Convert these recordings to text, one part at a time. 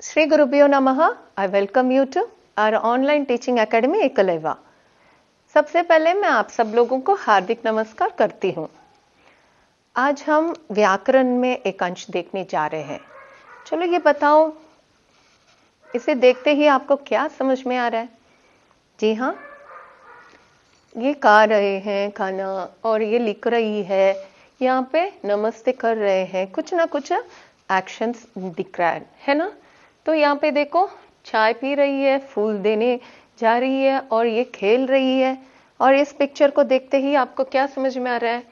Sri Gurubhyo Namaha. I welcome you to our online teaching academy Ekaleva. सबसे पहले मैं आप सब लोगों को हार्दिक नमस्कार करती हूँ। आज हम व्याकरण में एक अंश देखने जा रहे हैं। चलो ये बताओ, इसे देखते ही आपको क्या समझ में आ रहा है? जी हाँ, ये खा रहे हैं खाना और ये लिख रही है, यहाँ पे नमस्ते कर रहे हैं, कुछ ना कुछ एक्शंस दिख रहा है ना। तो यहाँ पे देखो, चाय पी रही है, फूल देने जा रही है और ये खेल रही है। और इस पिक्चर को देखते ही आपको क्या समझ में आ रहा है?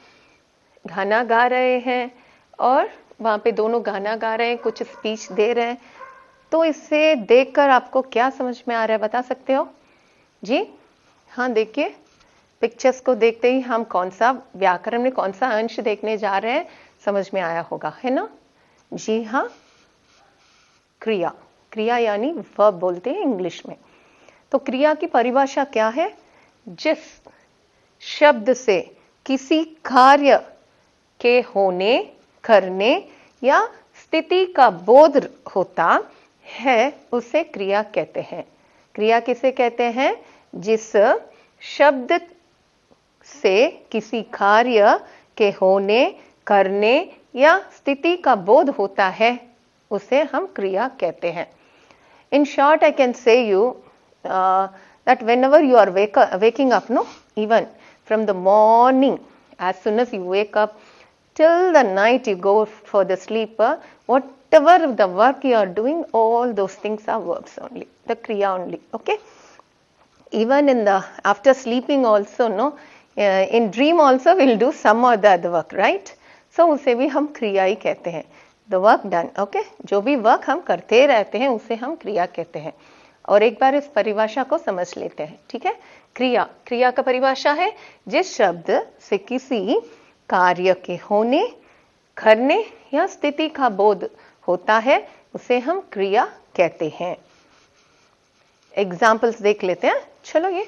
गाना गा रहे हैं और वहाँ पे दोनों गाना गा रहे हैं, कुछ स्पीच दे रहे हैं। तो इससे देखकर आपको क्या समझ में आ रहा है, बता सकते हो? जी हाँ, देखिए पिक्चर्स को देखते ही हम कौन सा व्याकरण में कौन सा अंश देखने जा रहे हैं समझ में आया होगा, है ना? जी हाँ, क्रिया। क्रिया यानी वर्ब बोलते हैं इंग्लिश में। तो क्रिया की परिभाषा क्या है? जिस शब्द से किसी कार्य के होने, करने या स्थिति का बोध होता है उसे क्रिया कहते हैं। क्रिया किसे कहते हैं? जिस शब्द से किसी कार्य के होने, करने या स्थिति का बोध होता है उसे हम क्रिया कहते हैं। In short, I can say you that whenever you are waking up, no, even from the morning, as soon as you wake up till the night you go for the sleep, whatever the work you are doing, all those things are verbs only, the kriya only. Okay. Even in the after sleeping also, no, in dream also we'll do some or the other work, right? So उसे भी हम क्रिया ही कहते हैं। The work done, okay? जो भी work हम करते रहते हैं उसे हम क्रिया कहते हैं। और एक बार इस परिभाषा को समझ लेते हैं, ठीक है? क्रिया, क्रिया का परिभाषा है जिस शब्द से किसी कार्य के होने, करने या स्थिति का बोध होता है उसे हम क्रिया कहते हैं। एग्जाम्पल्स देख लेते हैं। चलो, ये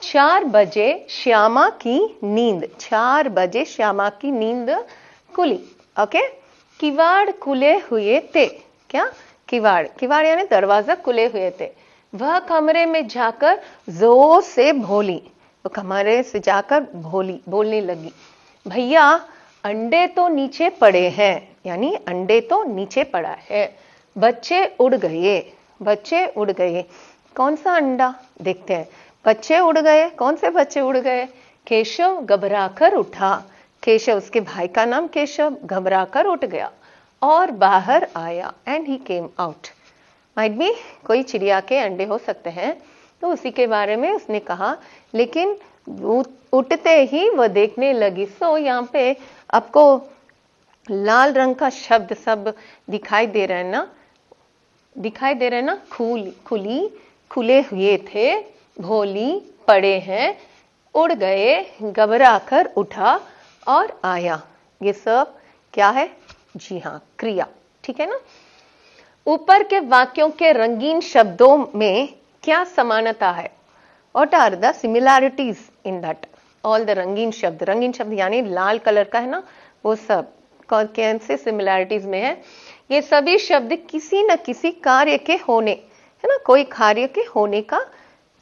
4 बजे श्यामा की नींद, 4 बजे श्यामा की नींद खुली, ओके? किवाड़ खुले हुए थे। क्या? किवाड़, किवाड़ यानी दरवाजा खुले हुए थे। वह कमरे में जाकर जोर से बोली, वो कमरे से जाकर बोलने लगी, भैया अंडे तो नीचे पड़े हैं, यानी अंडे तो नीचे पड़ा है। बच्चे उड़ गए, बच्चे उड़ गए। कौन सा अंडा? देखते हैं। बच्चे उड़ गए, कौन से बच्चे उड़ गए? केशव घबराकर उठा, केशव, उसके भाई का नाम केशव, घबराकर उठ गया और बाहर आया, and he came out. Might be कोई चिड़िया के अंडे हो सकते हैं, तो उसी के बारे में उसने कहा। लेकिन उठते ही वह देखने लगी। सो यहाँ पे आपको लाल रंग का शब्द सब दिखाई दे रहा है ना, दिखाई दे रहा है ना? खुली, खुले हुए थे, भोली, पड़े हैं, उड़ गए, घबरा कर उठा और आया। ये सब क्या है? जी हाँ, क्रिया, ठीक है ना? ऊपर के वाक्यों के रंगीन शब्दों में क्या समानता है? What are the similarities in that? All the रंगीन शब्द यानी लाल कलर का है ना, वो सब कौन से सिमिलैरिटीज में है? ये सभी शब्द किसी न किसी कार्य के होने, है ना, कोई कार्य के होने का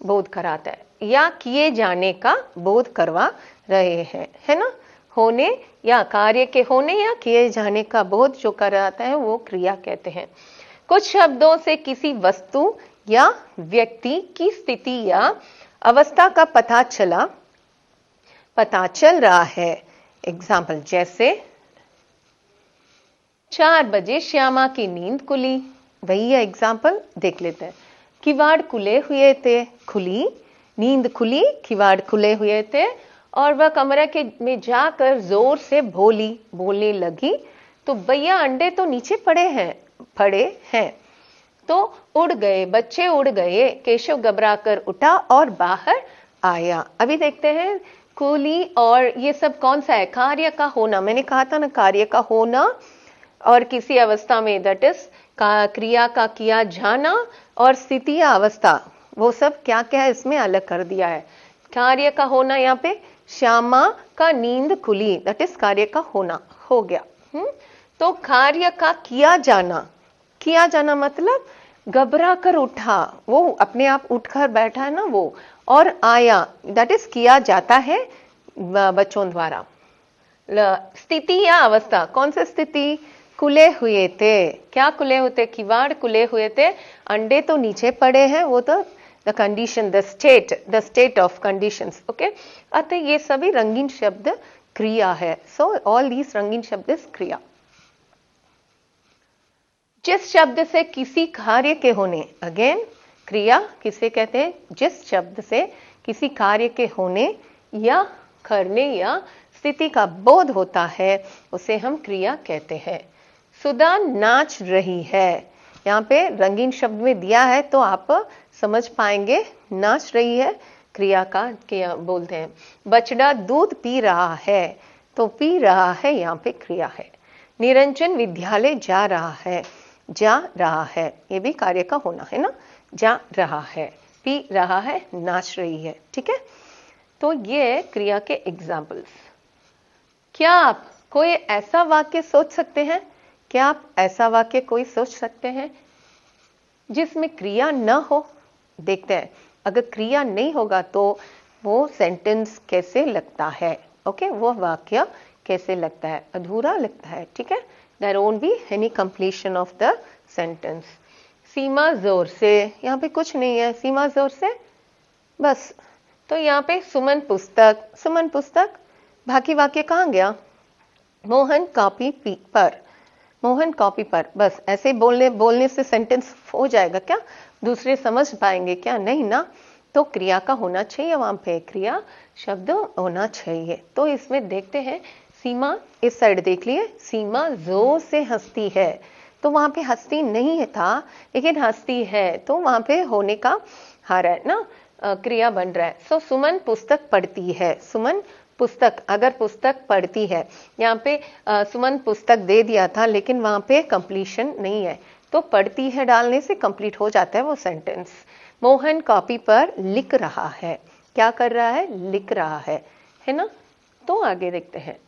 बोध कराता है या किए जाने का बोध करवा रहे हैं, है ना? होने या कार्य के होने या किए जाने का बोध जो कराता है वो क्रिया कहते हैं। कुछ शब्दों से किसी वस्तु या व्यक्ति की स्थिति या अवस्था का पता चल रहा है। एग्जाम्पल जैसे 4 बजे श्यामा की नींद खुली, वही एग्जाम्पल देख लेते हैं। किवाड़ खुले हुए थे, खुली, नींद खुली, किवाड़ खुले हुए थे और वह कमरे में जाकर जोर से बोलने लगी, तो भैया अंडे तो नीचे पड़े हैं। तो उड़ गए, बच्चे उड़ गए, केशव घबराकर उठा और बाहर आया। अभी देखते हैं खुली, और ये सब कौन सा है? कार्य का होना। मैंने कहा था ना, कार्य का होना और किसी अवस्था में, दैट इज क्रिया का किया जाना, और स्थिति या अवस्था, वो सब क्या क्या है इसमें अलग कर दिया है। कार्य का होना, यहाँ पे श्यामा का नींद खुली, दैट इज कार्य का होना हो गया। तो कार्य का किया जाना मतलब घबरा कर उठा, वो अपने आप उठकर बैठा है ना वो, और आया दैट इज किया जाता है बच्चों द्वारा। स्थिति या अवस्था, कौन सी स्थिति? खुले हुए थे। क्या खुले हुए थे? किवाड़ खुले हुए थे, अंडे तो नीचे पड़े हैं, वो तो the condition, the state of conditions. Okay, अतः ये सभी रंगीन शब्द क्रिया है। सो ऑल दीज रंगीन शब्द इज क्रिया। जिस शब्द से किसी कार्य के होने, अगेन क्रिया किसे कहते हैं? जिस शब्द से किसी कार्य के होने या करने या स्थिति का बोध होता है उसे हम क्रिया कहते हैं। सुधा नाच रही है, यहाँ पे रंगीन शब्द में दिया है तो आप समझ पाएंगे। नाच रही है क्रिया का क्या बोलते हैं। बछड़ा दूध पी रहा है, तो पी रहा है यहाँ पे क्रिया है। निरंजन विद्यालय जा रहा है, जा रहा है ये भी कार्य का होना है ना, जा रहा है, पी रहा है, नाच रही है। ठीक है, तो ये क्रिया के एग्जाम्पल्स। क्या आप कोई ऐसा वाक्य सोच सकते हैं? क्या आप ऐसा वाक्य कोई सोच सकते हैं जिसमें क्रिया न हो? देखते हैं, अगर क्रिया नहीं होगा तो वो सेंटेंस कैसे लगता है। ओके, वो वाक्य कैसे लगता है? अधूरा लगता है। ठीक है, there won't be any completion of the sentence. Seema जोर से, यहाँ पे कुछ नहीं है, सीमा जोर से बस। तो यहाँ पे सुमन पुस्तक, सुमन पुस्तक, बाकी वाक्य कहाँ गया? मोहन कॉपी पर, मोहन कॉपी पर, बस ऐसे बोलने से सेंटेंस हो जाएगा क्या? दूसरे समझ पाएंगे क्या? नहीं ना। तो क्रिया का होना चाहिए, वहां पे क्रिया शब्द होना चाहिए। तो इसमें देखते हैं, सीमा इस साइड देख लिए, सीमा जोर से हंसती है, तो वहां पे हंसती नहीं था लेकिन हंसती है, तो वहां पे होने का हार है ना, क्रिया बन रहा है। सो सुमन पुस्तक पढ़ती है, सुमन पुस्तक, अगर पुस्तक पढ़ती है, यहाँ पे सुमन पुस्तक दे दिया था लेकिन वहां पे कंप्लीशन नहीं है, तो पढ़ती है डालने से कंप्लीट हो जाता है वो सेंटेंस। मोहन कॉपी पर लिख रहा है, क्या कर रहा है? लिख रहा है ना। तो आगे देखते हैं,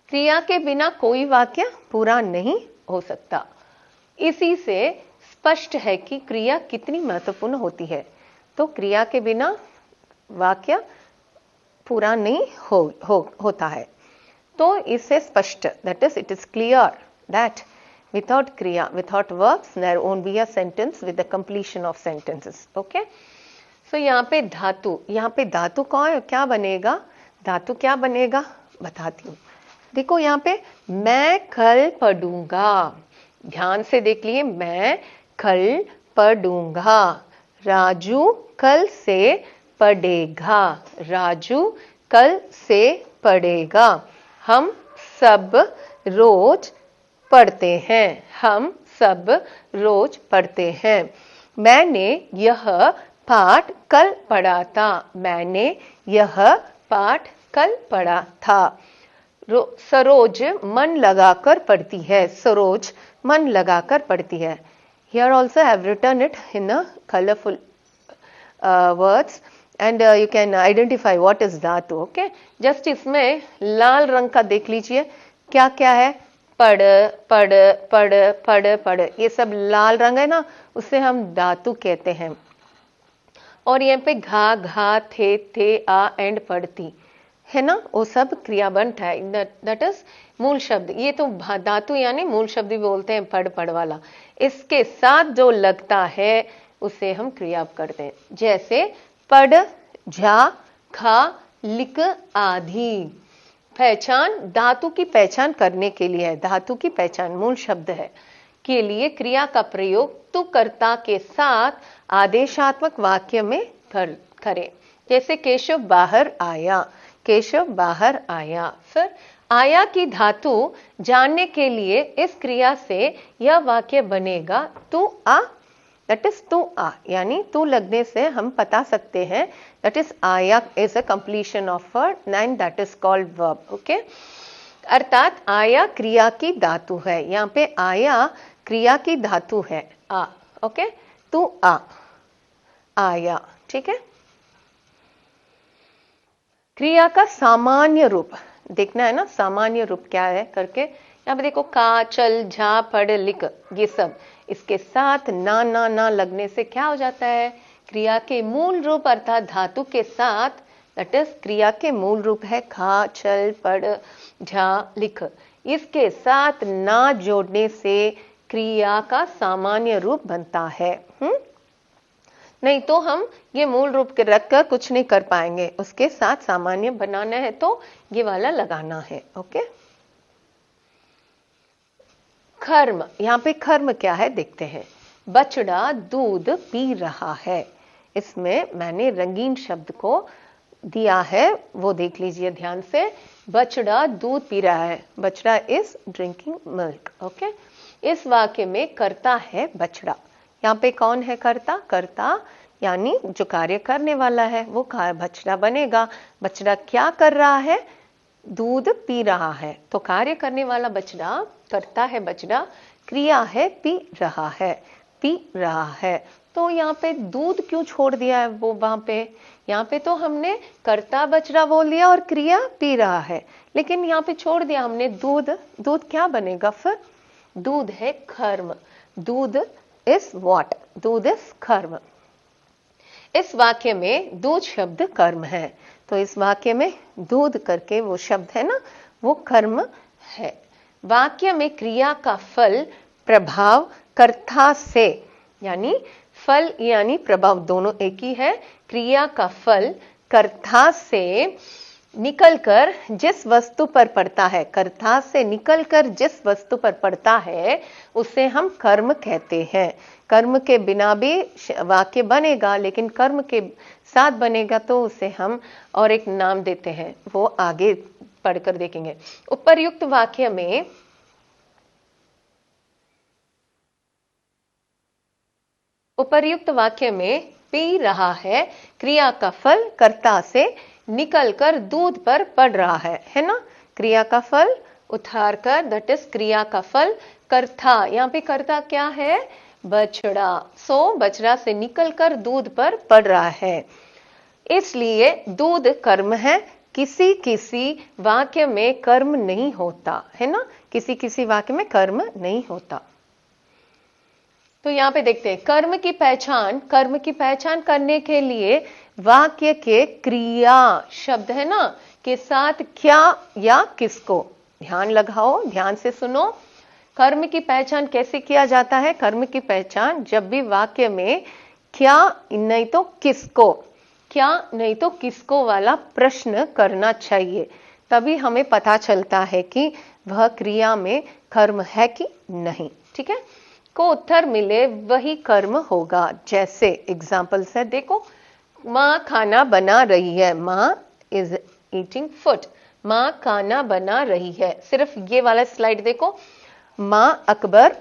क्रिया के बिना कोई वाक्य पूरा नहीं हो सकता। इसी से स्पष्ट है कि क्रिया कितनी महत्वपूर्ण होती है। तो क्रिया के बिना वाक्य पूरा नहीं होता है। तो इससे स्पष्ट, that is it is clear that without kriya, without verbs, there won't be a sentence with the completion of sentences. Okay, so यहाँ पे धातु, यहाँ पे धातु कौन क्या बनेगा? धातु क्या बनेगा बताती हूँ। देखो यहाँ पे मैं कल पढ़ूंगा, ध्यान से देख लिए, मैं कल पढ़ूंगा। राजू कल से पढ़ेगा, राजू कल से पढ़ेगा। हम सब रोज पढ़ते हैं, हम सब रोज पढ़ते हैं। मैंने यह पाठ कल पढ़ा था, मैंने यह पाठ कल पढ़ा था। सरोज मन लगाकर पढ़ती है, सरोज मन लगाकर पढ़ती है। Here also I have written it in a colorful words and you can identify what is धातु. Okay, just इसमें लाल रंग का देख लीजिए, क्या क्या है? पढ़ पढ़ पढ़ पढ़ पढ़, ये सब लाल रंग है ना, उसे हम धातु कहते हैं। और यहाँ पे घा घा थे आ एंड पढ़ती है ना, वो सब क्रियाबंध है, दैट इज मूल शब्द। ये तो धातु यानी मूल शब्द भी बोलते हैं, पढ़ पढ़ वाला। इसके साथ जो लगता है उसे हम क्रिया करते हैं, जैसे पढ़, झा, खा, लिख आदि। पहचान, धातु की पहचान करने के लिए है, धातु की पहचान मूल शब्द है के लिए क्रिया का प्रयोग तू कर्ता के साथ आदेशात्मक वाक्य में करें। जैसे केशव बाहर आया, केशव बाहर आया। फिर आया की धातु जानने के लिए इस क्रिया से यह वाक्य बनेगा तू आ, दैट इज तू आ, यानी तू लगने से हम बता सकते हैं दैट इज आया is a completion of word and that is called verb. Okay, अर्थात आया क्रिया की धातु है, यहाँ पे आया क्रिया की धातु है आ। ओके, तू आ, आया। ठीक है, क्रिया का सामान्य रूप देखना है ना, सामान्य रूप क्या है करके। यहाँ पे देखो का, चल, झा, पढ़, लिख, ये सब इसके साथ ना ना ना लगने से क्या हो जाता है, क्रिया के मूल रूप अर्थात धातु के साथ, दैट इज क्रिया के मूल रूप है खा, चल, पढ़, झा, लिख, इसके साथ ना जोड़ने से क्रिया का सामान्य रूप बनता है। नहीं तो हम ये मूल रूप के रख कर कुछ नहीं कर पाएंगे, उसके साथ सामान्य बनाना है तो ये वाला लगाना है। ओके, कर्म, यहाँ पे कर्म क्या है देखते हैं। बछड़ा दूध पी रहा है, इसमें मैंने रंगीन शब्द को दिया है, वो देख लीजिए ध्यान से। बछड़ा दूध पी रहा है, बछड़ा इज ड्रिंकिंग मिल्क। ओके, इस वाक्य में कर्ता है बछड़ा। यहाँ पे कौन है कर्ता? कर्ता यानी जो कार्य करने वाला है वो बछड़ा बनेगा। बछड़ा क्या कर रहा है? दूध पी रहा है, तो कार्य करने वाला बछड़ा, करता है बछड़ा, क्रिया है पी रहा है, पी रहा है। तो यहाँ पे दूध क्यों छोड़ दिया है वो वहां पे? यहाँ पे तो हमने कर्ता बछड़ा बोल दिया और क्रिया पी रहा है, लेकिन यहाँ पे छोड़ दिया हमने दूध। दूध क्या बनेगा फिर? दूध है कर्म। दूध इज व्हाट? दूध इज कर्म। इस वाक्य में दूध शब्द कर्म है, तो इस वाक्य में दूध करके वो शब्द है ना, वो कर्म है। वाक्य में क्रिया का फल प्रभाव कर्ता से, यानी फल यानी प्रभाव दोनों एक ही है। क्रिया का फल कर्ता से निकलकर जिस वस्तु पर पड़ता है, कर्ता से निकलकर जिस वस्तु पर पड़ता है उसे हम कर्म कहते हैं। कर्म के बिना भी वाक्य बनेगा, लेकिन कर्म के साथ बनेगा तो उसे हम और एक नाम देते हैं, वो आगे पढ़कर देखेंगे। उपर्युक्त वाक्य में पी रहा है, क्रिया का फल कर्ता से निकलकर दूध पर पड़ रहा है ना। क्रिया का फल उतार कर, दैट इज क्रिया का फल कर्ता। यहाँ पे कर्ता क्या है? बछड़ा। सो बछड़ा से निकलकर दूध पर पड़ रहा है, इसलिए दूध कर्म है। किसी किसी वाक्य में कर्म नहीं होता है ना, किसी किसी वाक्य में कर्म नहीं होता। तो यहाँ पे देखते हैं कर्म की पहचान करने के लिए वाक्य के क्रिया शब्द है ना के साथ क्या या किसको, ध्यान लगाओ, ध्यान से सुनो। कर्म की पहचान कैसे किया जाता है? कर्म की पहचान जब भी वाक्य में क्या नहीं तो किसको, क्या नहीं तो किसको वाला प्रश्न करना चाहिए, तभी हमें पता चलता है कि वह क्रिया में कर्म है कि नहीं। ठीक है, को उत्तर मिले वही कर्म होगा। जैसे एग्जाम्पल्स है, देखो, माँ खाना बना रही है, माँ इज ईटिंग फूड, माँ खाना बना रही है। सिर्फ ये वाला स्लाइड देखो, माँ अखबार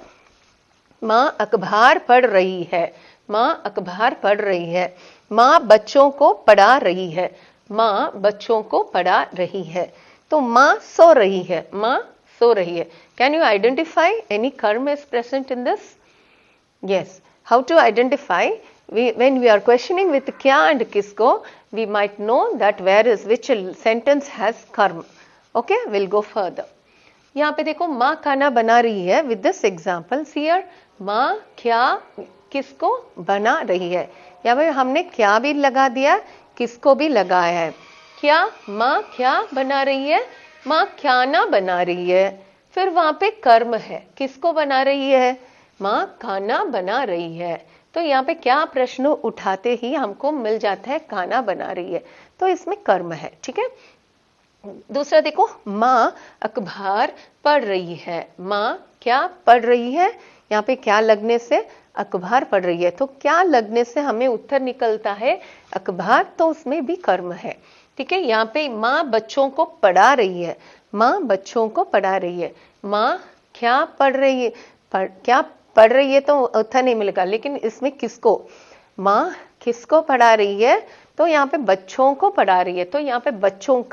पढ़ रही है, माँ अखबार पढ़ रही है। माँ बच्चों को पढ़ा रही है, माँ बच्चों को पढ़ा रही है। तो माँ सो रही है, माँ सो रही है। Can you identify any karma is present in this? Yes. How to identify? When we are questioning with kya and kisko, we might know that which sentence has karma. Okay, we'll go further. यहाँ पे देखो माँ खाना बना रही है, with this example here माँ क्या किसको बना रही है। यहाँ पे हमने क्या भी लगा दिया, किसको भी लगाया है। क्या, माँ क्या बना रही है, माँ खाना बना रही है। फिर वहां पे कर्म है, किसको बना रही है? माँ खाना बना रही है। तो यहाँ पे क्या प्रश्न उठाते ही हमको मिल जाता है खाना बना रही है, तो इसमें कर्म है। ठीक है, दूसरा देखो, माँ अखबार पढ़ रही है, माँ क्या पढ़ रही है। यहाँ पे क्या लगने से अखबार पढ़ रही है, तो क्या लगने से हमें उत्तर निकलता है अखबार, तो उसमें भी कर्म है। ठीक है, यहाँ पे माँ बच्चों को पढ़ा रही है, माँ बच्चों को पढ़ा रही है। माँ क्या पढ़ रही है, क्या पढ़ रही है, तो उत्तर नहीं मिलेगा, लेकिन इसमें किसको, माँ किसको पढ़ा रही है, तो यहाँ पे बच्चों को पढ़ा रही है, तो यहाँ पे बच्चों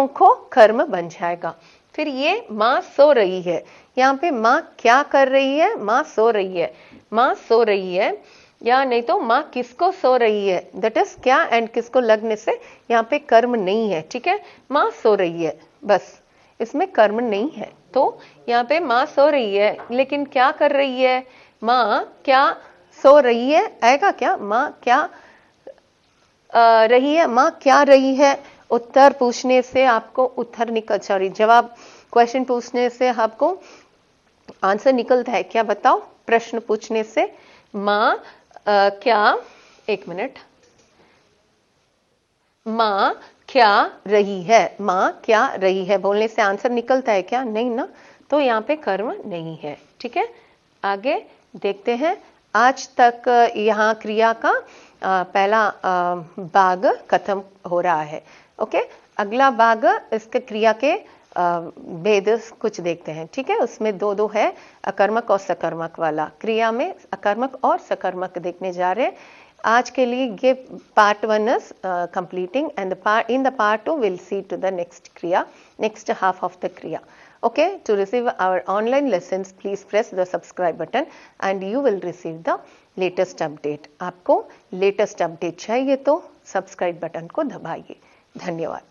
को कर्म बन जाएगा। फिर ये माँ सो रही है, यहाँ पे माँ क्या कर रही है, माँ सो रही है, माँ सो रही है, या नहीं तो माँ किसको सो रही है, दैट इज क्या एंड किसको लगने से यहाँ पे कर्म नहीं है। ठीक है, माँ सो रही है, बस इसमें कर्म नहीं है। तो यहाँ पे माँ सो रही है, लेकिन क्या कर रही है? माँ क्या सो रही है? आएगा क्या? माँ क्या रही है? माँ क्या रही है? उत्तर पूछने से आपको उत्तर जवाब क्वेश्चन पूछने से आपको आंसर निकलता है क्या? बताओ। प्रश्न पूछने से माँ क्या, एक मिनट, माँ क्या रही है? माँ क्या रही है बोलने से आंसर निकलता है क्या? नहीं ना, तो यहाँ पे कर्म नहीं है। ठीक है, आगे देखते हैं। आज तक यहाँ क्रिया का पहला भाग खत्म हो रहा है। ओके, अगला भाग इसके क्रिया के भेद कुछ देखते हैं। ठीक है, उसमें दो है, अकर्मक और सकर्मक वाला। क्रिया में अकर्मक और सकर्मक देखने जा रहे हैं। आज के लिए ये part 1 is completing, and in the part 2 we'll see to the next half of the kriya. Okay, to receive our online lessons please press the subscribe button and you will receive the latest update. आपको latest update चाहिए तो subscribe button को दबाइए। धन्यवाद।